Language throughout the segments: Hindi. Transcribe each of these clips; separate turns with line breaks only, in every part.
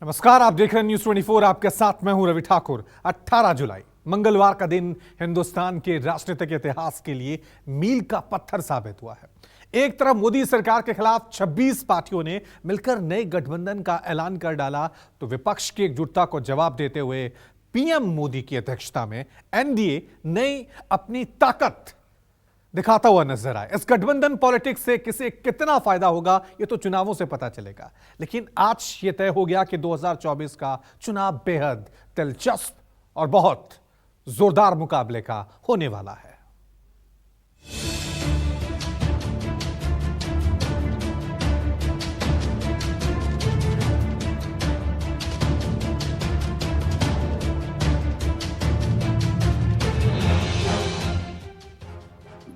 नमस्कार, आप देख रहे हैं न्यूज 24। आपके साथ मैं हूं रवि ठाकुर। 18 जुलाई मंगलवार का दिन हिंदुस्तान के राजनीतिक इतिहास के लिए मील का पत्थर साबित हुआ है। एक तरफ मोदी सरकार के खिलाफ 26 पार्टियों ने मिलकर नए गठबंधन का ऐलान कर डाला, तो विपक्ष की एकजुटता को जवाब देते हुए पीएम मोदी की अध्यक्षता में एनडीए नई अपनी ताकत दिखाता हुआ नजर आए। इस गठबंधन पॉलिटिक्स से किसे कितना फायदा होगा, यह तो चुनावों से पता चलेगा, लेकिन आज यह तय हो गया कि 2024 का चुनाव बेहद दिलचस्प और बहुत जोरदार मुकाबले का होने वाला है।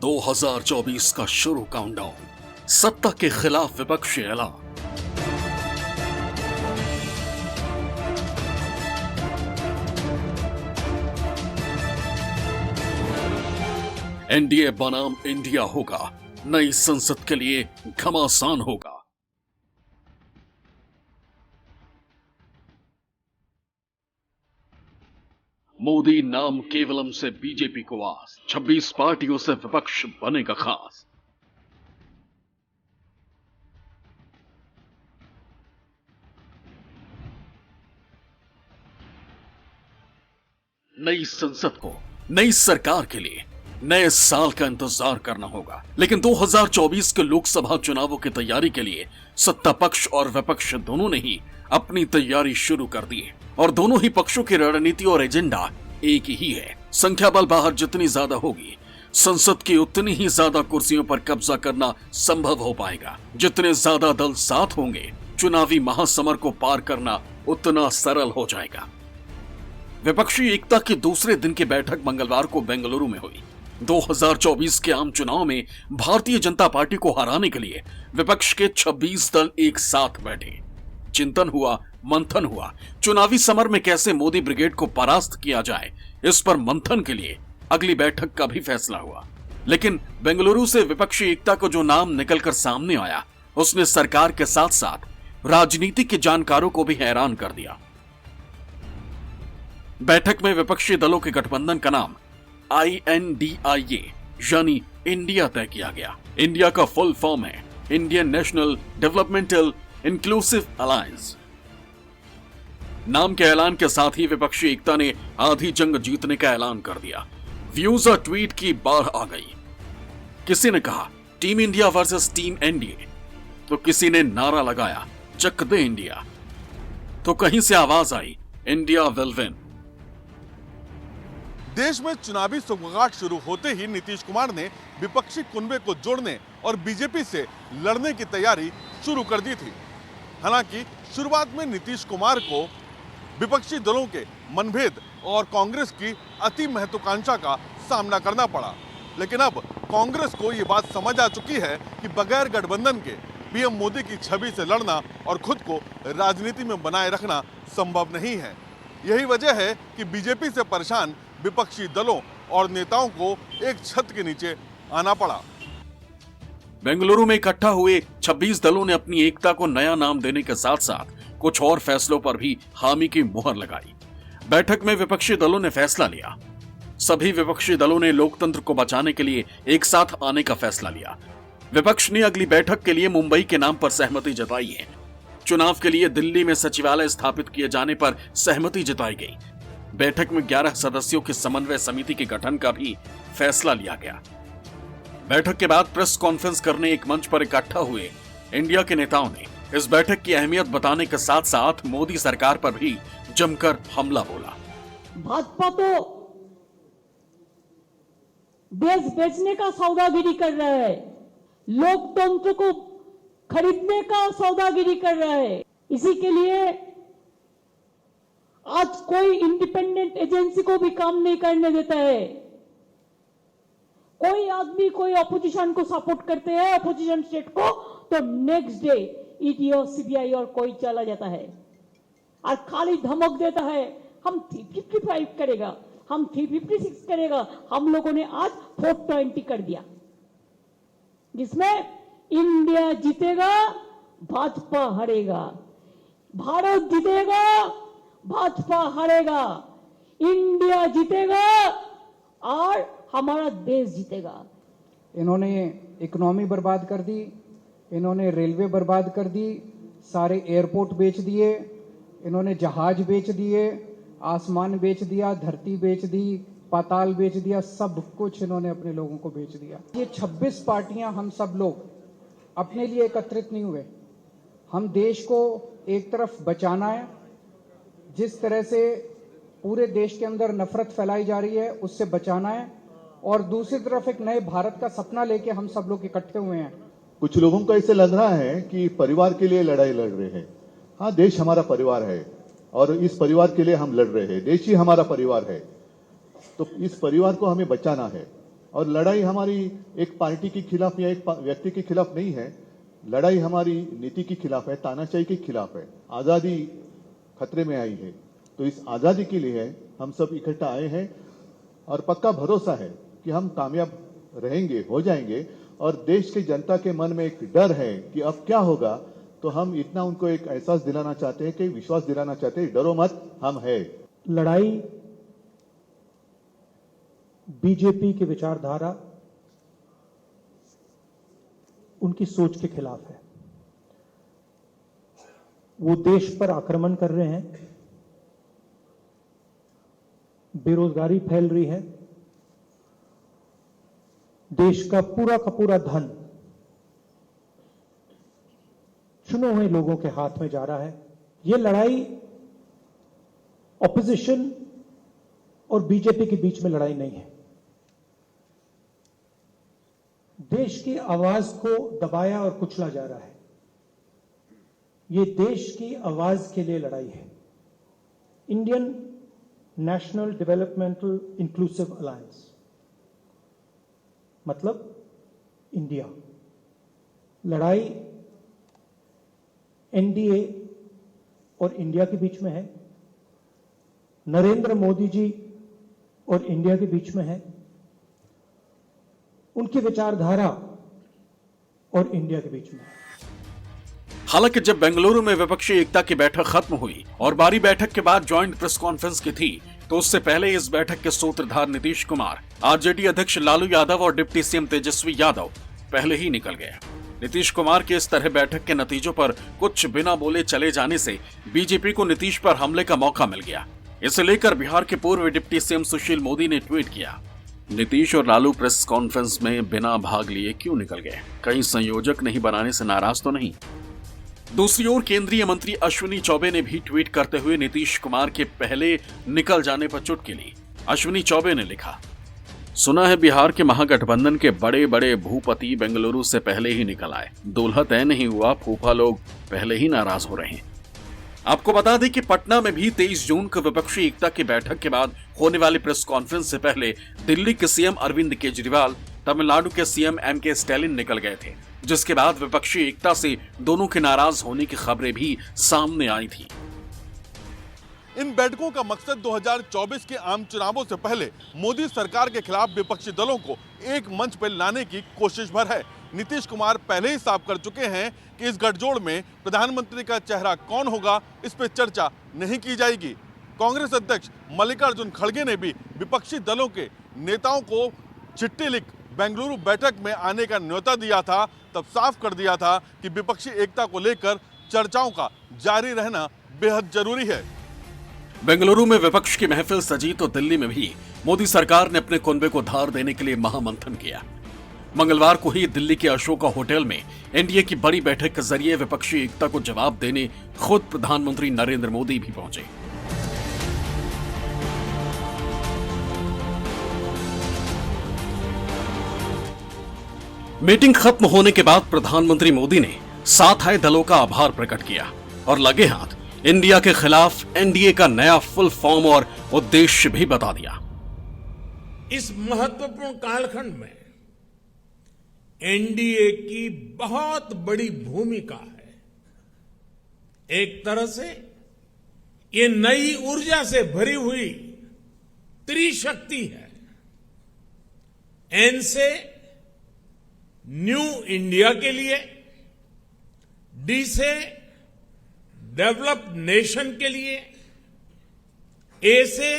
दो 2024 का शुरू काउंटडाउन, सत्ता के खिलाफ विपक्षी ऐलान। एनडीए बनाम इंडिया होगा, नई संसद के लिए घमासान होगा। मोदी नाम केवलम से बीजेपी को आस, 26 पार्टियों से विपक्ष बनेगा खास। नई संसद को नई सरकार के लिए नए साल का इंतजार करना होगा, लेकिन 2024 के लोकसभा चुनावों की तैयारी के लिए सत्ता पक्ष और विपक्ष दोनों ने ही अपनी तैयारी शुरू कर दी है और दोनों ही पक्षों की रणनीति और एजेंडा एक ही है। संख्या बल बाहर जितनी ज्यादा होगी, संसद की उतनी ही ज्यादा कुर्सियों पर कब्जा करना संभव हो पाएगा। जितने ज्यादा दल साथ होंगे, चुनावी महासमर को पार करना उतना सरल हो जाएगा। विपक्षी एकता की दूसरे दिन की बैठक मंगलवार को बेंगलुरु में हुई। 2024 के आम चुनाव में भारतीय जनता पार्टी को हराने के लिए विपक्ष के 26 दल एक साथ बैठे। चिंतन हुआ, मंथन हुआ, चुनावी समर में कैसे मोदी ब्रिगेड को परास्त किया जाए, इस पर मंथन के लिए अगली बैठक का भी फैसला हुआ। लेकिन बेंगलुरु से विपक्षी एकता को जो नाम निकलकर सामने आया, उसने सरकार के साथ साथ राजनीति के जानकारों को भी हैरान कर दिया। बैठक में विपक्षी दलों के गठबंधन का नाम INDIA यानी इंडिया तय किया गया। इंडिया का फुल फॉर्म है Indian national developmental inclusive alliance. नाम के ऐलान के साथ ही विपक्षी एकता ने आधी जंग जीतने का ऐलान कर दिया। व्यूज और ट्वीट की बाढ़ आ गई। किसी ने कहा team India versus team NDA, तो किसी ने नारा लगाया चक दे इंडिया, तो कहीं से आवाज आई इंडिया विल विन।
देश में चुनावी सुगबुगाहट शुरू होते ही नीतीश कुमार ने विपक्षी कुनबे को जोड़ने और बीजेपी से लड़ने की तैयारी शुरू कर दी थी। हालांकि शुरुआत में नीतीश कुमार को विपक्षी दलों के मनभेद और कांग्रेस की अति महत्वाकांक्षा का सामना करना पड़ा, लेकिन अब कांग्रेस को ये बात समझ आ चुकी है कि बगैर गठबंधन के पीएम मोदी की छवि से लड़ना और खुद को राजनीति में बनाए रखना संभव नहीं है। यही वजह है कि बीजेपी से परेशान विपक्षी दलों और नेताओं को एक छत के नीचे आना पड़ा।
बेंगलुरु में इकट्ठा हुए 26 दलों ने अपनी एकता को नया नाम देने के साथ साथ कुछ और फैसलों पर भी हामी की मुहर लगाई। बैठक में विपक्षी दलों ने फैसला लिया। सभी विपक्षी दलों ने लोकतंत्र को बचाने के लिए एक साथ आने का फैसला लिया। विपक्ष ने अगली बैठक के लिए मुंबई के नाम पर सहमति जताई है। चुनाव के लिए दिल्ली में सचिवालय स्थापित किए जाने पर सहमति जताई गई। बैठक में 11 सदस्यों की समन्वय समिति के गठन का भी फैसला लिया गया। बैठक के बाद प्रेस कॉन्फ्रेंस करने एक मंच पर इकट्ठा हुए इंडिया के नेताओं ने इस बैठक की अहमियत बताने के साथ साथ मोदी सरकार पर भी जमकर हमला बोला।
भाजपा तो देश बेचने का सौदागिरी कर रहा है, लोकतंत्र को खरीदने का सौदागिरी कर रहा है। इसी के लिए आज कोई इंडिपेंडेंट एजेंसी को भी काम नहीं करने देता है। कोई आदमी कोई अपोजिशन को सपोर्ट करते हैं, अपोजिशन स्टेट को, तो नेक्स्ट डे ईडी और सीबीआई और कोई चला जाता है और खाली धमक देता है हम 355 करेगा, हम 356 करेगा। हम लोगों ने आज 420 कर दिया, जिसमें इंडिया जीतेगा, भाजपा हारेगा। भारत जीतेगा, भाजपा हारेगा, इंडिया जीतेगा और हमारा देश जीतेगा।
इन्होंने इकोनॉमी बर्बाद कर दी, इन्होंने रेलवे बर्बाद कर दी, सारे एयरपोर्ट बेच दिए, इन्होंने जहाज बेच दिए, आसमान बेच दिया, धरती बेच दी, पाताल बेच दिया, सब कुछ इन्होंने अपने लोगों को बेच दिया। ये 26 पार्टियां हम सब लोग अपने लिए एकत्रित नहीं हुए। हम देश को एक तरफ बचाना है, जिस तरह से पूरे देश के अंदर नफरत फैलाई जा रही है उससे बचाना है, और दूसरी तरफ एक नए भारत का सपना लेके हम सब लोग इकट्ठे हुए हैं।
कुछ लोगों को ऐसे लग रहा है कि परिवार के लिए लड़ाई लड़ रहे हैं। हाँ, देश हमारा परिवार है और इस परिवार के लिए हम लड़ रहे हैं। देश ही हमारा परिवार है, तो इस परिवार को हमें बचाना है। और लड़ाई हमारी एक पार्टी के खिलाफ या एक व्यक्ति के खिलाफ नहीं है, लड़ाई हमारी नीति के खिलाफ है, तानाशाही के खिलाफ है। आजादी खतरे में आई है, तो इस आजादी के लिए हम सब इकट्ठा आए हैं और पक्का भरोसा है कि हम कामयाब रहेंगे, हो जाएंगे। और देश की जनता के मन में एक डर है कि अब क्या होगा, तो हम इतना उनको एक एहसास दिलाना चाहते हैं कि विश्वास दिलाना चाहते हैं, डरो मत, हम है।
लड़ाई बीजेपी की विचारधारा, उनकी सोच के खिलाफ है। वो देश पर आक्रमण कर रहे हैं, बेरोजगारी फैल रही है, देश का पूरा धन चुने हुए लोगों के हाथ में जा रहा है। यह लड़ाई ऑपोजिशन और बीजेपी के बीच में लड़ाई नहीं है। देश की आवाज को दबाया और कुचला जा रहा है। यह देश की आवाज के लिए लड़ाई है। Indian national developmental inclusive alliance मतलब इंडिया। लड़ाई एनडीए और इंडिया के बीच में है, नरेंद्र मोदी जी और इंडिया के बीच में है, उनकी विचारधारा और इंडिया के बीच में है।
हालांकि जब बेंगलुरु में विपक्षी एकता की बैठक खत्म हुई और बारी बैठक के बाद ज्वाइंट प्रेस कॉन्फ्रेंस की थी, तो उससे पहले इस बैठक के सूत्रधार नीतीश कुमार, आरजेडी अध्यक्ष लालू यादव और डिप्टी सीएम तेजस्वी यादव पहले ही निकल गए। नीतीश कुमार के इस तरह बैठक के नतीजों पर कुछ बिना बोले चले जाने से बीजेपी को नीतीश पर हमले का मौका मिल गया। इसे लेकर बिहार के पूर्व डिप्टी सीएम सुशील मोदी ने ट्वीट किया, नीतीश और लालू प्रेस कॉन्फ्रेंस में बिना भाग लिए क्यों निकल गए? कहीं संयोजक नहीं बनाने से नाराज तो नहीं? दूसरी ओर केंद्रीय मंत्री अश्विनी चौबे ने भी ट्वीट करते हुए नीतीश कुमार के पहले निकल जाने पर चुटकी ली। अश्विनी चौबे ने लिखा, सुना है बिहार के महागठबंधन के बड़े बड़े भूपति बेंगलुरु से पहले ही निकल आए। दूल्हा तय नहीं हुआ, फूफा लोग पहले ही नाराज हो रहे हैं। आपको बता दें कि पटना में भी 23 जून को विपक्षी एकता की बैठक के बाद होने वाली प्रेस कॉन्फ्रेंस से पहले दिल्ली के सीएम अरविंद केजरीवाल, तमिलनाडु के सीएम एमके स्टैलिन निकल गए थे, जिसके बाद विपक्षी एकता से दोनों के नाराज होने की खबरें भी सामने आई थी।
इन बैठकों का मकसद 2024 के आम चुनावों से पहले मोदी सरकार के खिलाफ विपक्षी दलों को एक मंच पर लाने की कोशिश भर है। नीतीश कुमार पहले ही साफ कर चुके हैं कि इस गठजोड़ में प्रधानमंत्री का चेहरा कौन होगा, इस पर चर्चा नहीं की जाएगी। कांग्रेस अध्यक्ष मल्लिकार्जुन खड़गे ने भी विपक्षी दलों के नेताओं को चिट्ठी लिख बेंगलुरु बैठक में आने का न्योता दिया था, तब साफ कर दिया था कि विपक्षी एकता को लेकर चर्चाओं का जारी रहना बेहद जरूरी है।
बेंगलुरु में विपक्ष की महफिल सजी तो दिल्ली में भी मोदी सरकार ने अपने कुनबे को धार देने के लिए महामंथन किया। मंगलवार को ही दिल्ली के अशोका होटल में एनडीए की बड़ी बैठक के जरिए विपक्षी एकता को जवाब देने खुद प्रधानमंत्री नरेंद्र मोदी भी पहुंचे। मीटिंग खत्म होने के बाद प्रधानमंत्री मोदी ने साथ आए दलों का आभार प्रकट किया और लगे हाथ इंडिया के खिलाफ एनडीए का नया फुल फॉर्म और उद्देश्य भी बता दिया।
इस महत्वपूर्ण कालखंड में एनडीए की बहुत बड़ी भूमिका है। एक तरह से ये नई ऊर्जा से भरी हुई त्रिशक्ति है। एन से न्यू इंडिया के लिए, डी से डेवलप्ड नेशन के लिए, ए से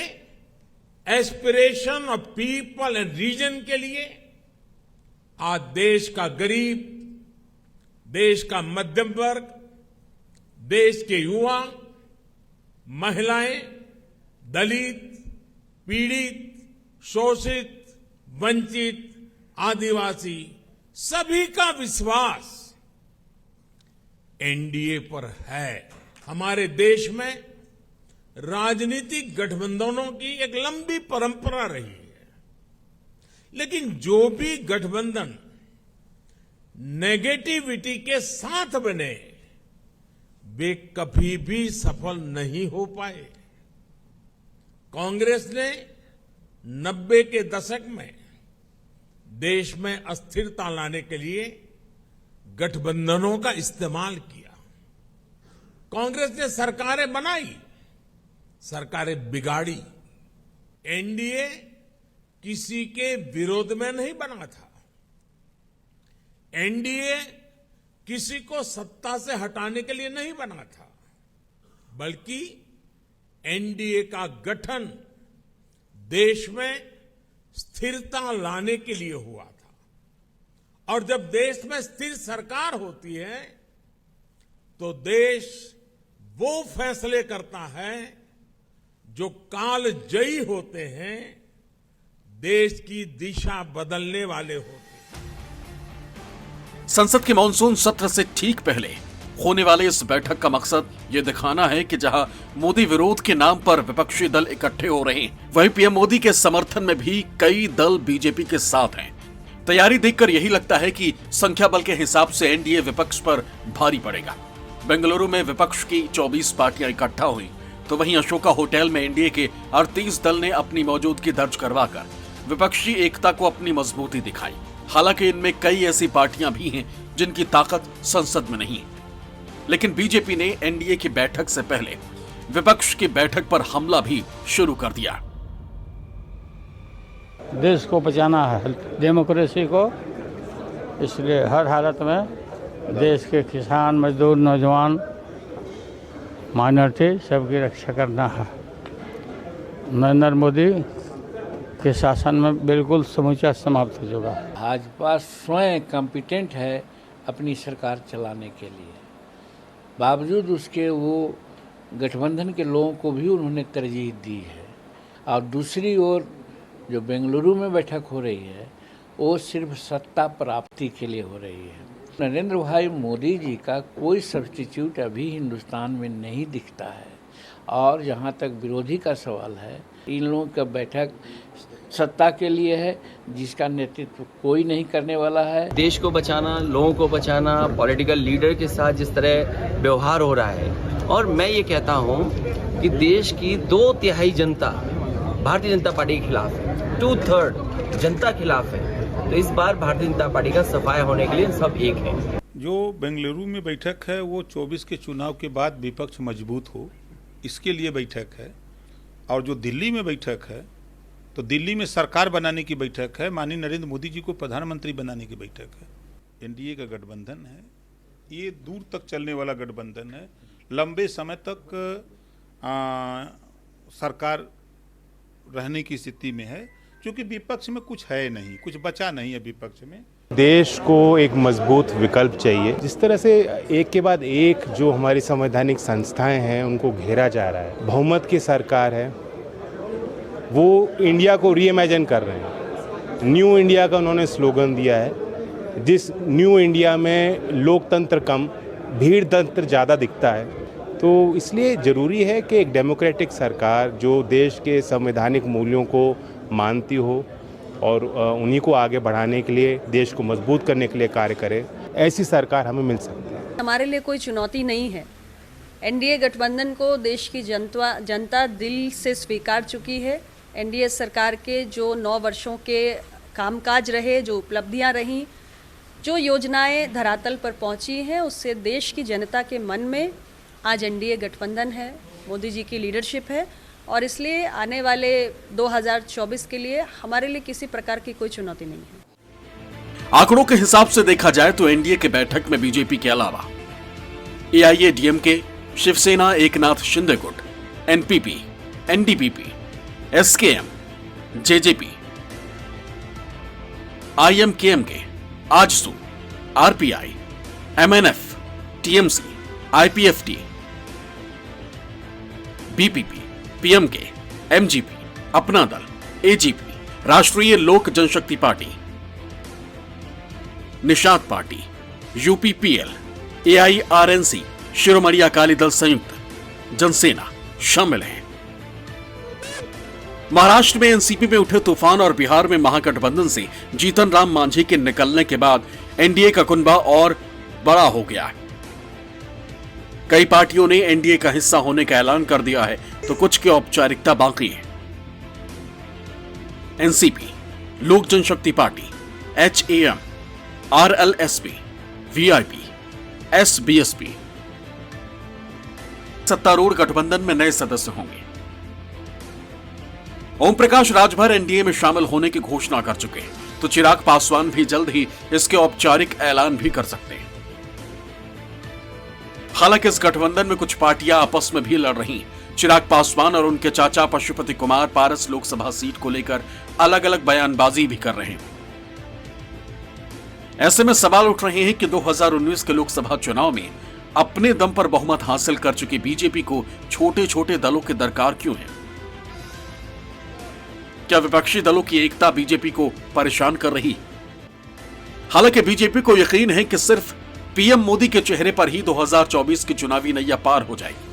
aspiration of people and region के लिए आज देश का गरीब, देश का मध्यम वर्ग, देश के युवा, महिलाएं, दलित, पीड़ित, शोषित, वंचित, आदिवासी सभी का विश्वास एनडीए पर है। हमारे देश में राजनीतिक गठबंधनों की एक लंबी परंपरा रही है, लेकिन जो भी गठबंधन नेगेटिविटी के साथ बने वे कभी भी सफल नहीं हो पाए। कांग्रेस ने 90 के दशक में देश में अस्थिरता लाने के लिए गठबंधनों का इस्तेमाल किया। कांग्रेस ने सरकारें बनाई, सरकारें बिगाड़ी। एनडीए किसी के विरोध में नहीं बना था। एनडीए किसी को सत्ता से हटाने के लिए नहीं बना था, बल्कि एनडीए का गठन देश में स्थिरता लाने के लिए हुआ था। और जब देश में स्थिर सरकार होती है तो देश वो फैसले करता है जो काल जयी होते हैं, देश की दिशा बदलने वाले होते हैं।
संसद के मानसून सत्र से ठीक पहले होने वाले इस बैठक का मकसद ये दिखाना है कि जहां मोदी विरोध के नाम पर विपक्षी दल इकट्ठे हो रहे हैं, वहीं पीएम मोदी के समर्थन में भी कई दल बीजेपी के साथ हैं। तैयारी देखकर यही लगता है कि संख्या बल के हिसाब से एनडीए विपक्ष पर भारी पड़ेगा। बेंगलुरु में विपक्ष की 24 पार्टियां इकट्ठा हुई, तो वहीं अशोका होटल में एनडीए के 38 दल ने अपनी मौजूदगी दर्ज करवाकर विपक्षी एकता को अपनी मजबूती दिखाई। हालांकि इनमें कई ऐसी पार्टियां भी हैं जिनकी ताकत संसद में नहीं है। लेकिन बीजेपी ने एनडीए की बैठक से पहले विपक्ष की बैठक पर हमला भी शुरू कर दिया।
देश को बचाना है, डेमोक्रेसी को, इसलिए हर हालत में देश के किसान, मजदूर, नौजवान, माइनॉरिटी सबकी रक्षा करना है। नरेंद्र मोदी के शासन में बिल्कुल समूचा समाप्त हो चुका है।
भाजपा स्वयं कॉम्पिटेंट है अपनी सरकार चलाने के लिए, बावजूद उसके वो गठबंधन के लोगों को भी उन्होंने तरजीह दी है। और दूसरी ओर जो बेंगलुरु में बैठक हो रही है वो सिर्फ सत्ता प्राप्ति के लिए हो रही है। नरेंद्र भाई मोदी जी का कोई सब्स्टिट्यूट अभी हिंदुस्तान में नहीं दिखता है। और जहाँ तक विरोधी का सवाल है, इन लोगों का बैठक सत्ता के लिए है जिसका नेतृत्व कोई नहीं करने वाला है।
देश को बचाना, लोगों को बचाना, पॉलिटिकल लीडर के साथ जिस तरह व्यवहार हो रहा है, और मैं ये कहता हूँ कि देश की 2/3 जनता भारतीय जनता पार्टी के खिलाफ है, 2/3 जनता खिलाफ है। तो इस बार भारतीय जनता पार्टी का सफाया होने के लिए सब एक है।
जो बेंगलुरु में बैठक है वो 24 के चुनाव के बाद विपक्ष मजबूत हो, इसके लिए बैठक है। और जो दिल्ली में बैठक है तो दिल्ली में सरकार बनाने की बैठक है, माननीय नरेंद्र मोदी जी को प्रधानमंत्री बनाने की बैठक है। एनडीए का गठबंधन है, ये दूर तक चलने वाला गठबंधन है, लंबे समय तक सरकार रहने की स्थिति में है, क्योंकि विपक्ष में कुछ है नहीं, कुछ बचा नहीं है विपक्ष में।
देश को एक मजबूत विकल्प चाहिए। जिस तरह से एक के बाद एक जो हमारी संवैधानिक संस्थाएं हैं उनको घेरा जा रहा है, बहुमत की सरकार है, वो इंडिया को रीइमेजिन कर रहे हैं। न्यू इंडिया का उन्होंने स्लोगन दिया है, जिस न्यू इंडिया में लोकतंत्र कम, भीड़ तंत्र ज़्यादा दिखता है। तो इसलिए ज़रूरी है कि एक डेमोक्रेटिक सरकार जो देश के संवैधानिक मूल्यों को मानती हो और उन्हीं को आगे बढ़ाने के लिए, देश को मजबूत करने के लिए कार्य करे, ऐसी सरकार हमें मिल सकती है।
हमारे लिए कोई चुनौती नहीं है। एनडीए गठबंधन को देश की जनता दिल से स्वीकार चुकी है। एनडीए सरकार के जो 9 वर्षों के कामकाज रहे, जो उपलब्धियां रहीं, जो योजनाएं धरातल पर पहुंची हैं, उससे देश की जनता के मन में आज एनडीए गठबंधन है, मोदी जी की लीडरशिप है। और इसलिए आने वाले 2024 के लिए हमारे लिए किसी प्रकार की कोई चुनौती नहीं है।
आंकड़ों के हिसाब से देखा जाए तो एनडीए के बैठक में बीजेपी के अलावा एआईएडीएमके, शिवसेना एकनाथ शिंदे गुट, NPP, NDPP, SKM, JJP, IMKMK, AJSU, RPI, MNF, TMC, IPFT, BPP, PMK, MGP, Apna Dal, AGP, Rashtriya Lok Janshakti party, Nishad party, UPPL, AIRNC, Shiromani Akali Dal Sanyukt, Jana Sena शामिल हैं। महाराष्ट्र में एनसीपी में उठे तूफान और बिहार में महागठबंधन से जीतन राम मांझी के निकलने के बाद एनडीए का कुनबा और बड़ा हो गया है। कई पार्टियों ने एनडीए का हिस्सा होने का ऐलान कर दिया है, तो कुछ की औपचारिकता बाकी है। NCP, Lok Janshakti party, HAM, RLSP, VIP, SBSP सत्तारूढ़ गठबंधन में नए सदस्य होंगे। ओम प्रकाश राजभर एनडीए में शामिल होने की घोषणा कर चुके हैं, तो चिराग पासवान भी जल्द ही इसके औपचारिक ऐलान भी कर सकते हैं। हालांकि इस गठबंधन में कुछ पार्टियां आपस में भी लड़ रही हैं। चिराग पासवान और उनके चाचा पशुपति कुमार पारस लोकसभा सीट को लेकर अलग अलग बयानबाजी भी कर रहे हैं। ऐसे में सवाल उठ रहे हैं कि 2019 के लोकसभा चुनाव में अपने दम पर बहुमत हासिल कर चुकी बीजेपी को छोटे छोटे दलों की दरकार क्यों है? क्या विपक्षी दलों की एकता बीजेपी को परेशान कर रही? हालांकि बीजेपी को यकीन है कि सिर्फ पीएम मोदी के चेहरे पर ही 2024 की चुनावी नैया पार हो जाएगी।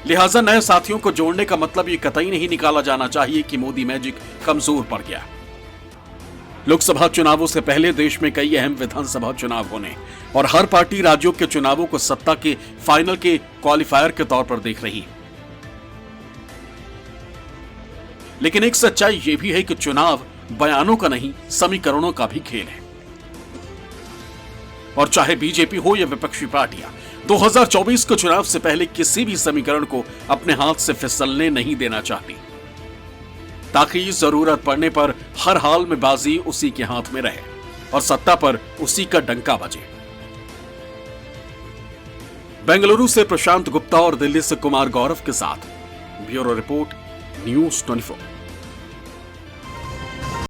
लिहाजा नए साथियों को जोड़ने का मतलब ये कतई नहीं निकाला जाना चाहिए कि मोदी मैजिक कमजोर पड़ गया। लोकसभा चुनावों से पहले देश में कई अहम विधानसभा चुनाव होने और हर पार्टी राज्यों के चुनावों को सत्ता के फाइनल के क्वालिफायर के तौर पर देख रही है। लेकिन एक सच्चाई यह भी है कि चुनाव बयानों का नहीं, समीकरणों का भी खेल है। और चाहे बीजेपी हो या विपक्षी पार्टियां, 2024 के चुनाव से पहले किसी भी समीकरण को अपने हाथ से फिसलने नहीं देना चाहती, ताकि जरूरत पड़ने पर हर हाल में बाजी उसी के हाथ में रहे और सत्ता पर उसी का डंका बजे। बेंगलुरु से प्रशांत गुप्ता और दिल्ली से कुमार गौरव के साथ ब्यूरो रिपोर्ट, न्यूज़ 24।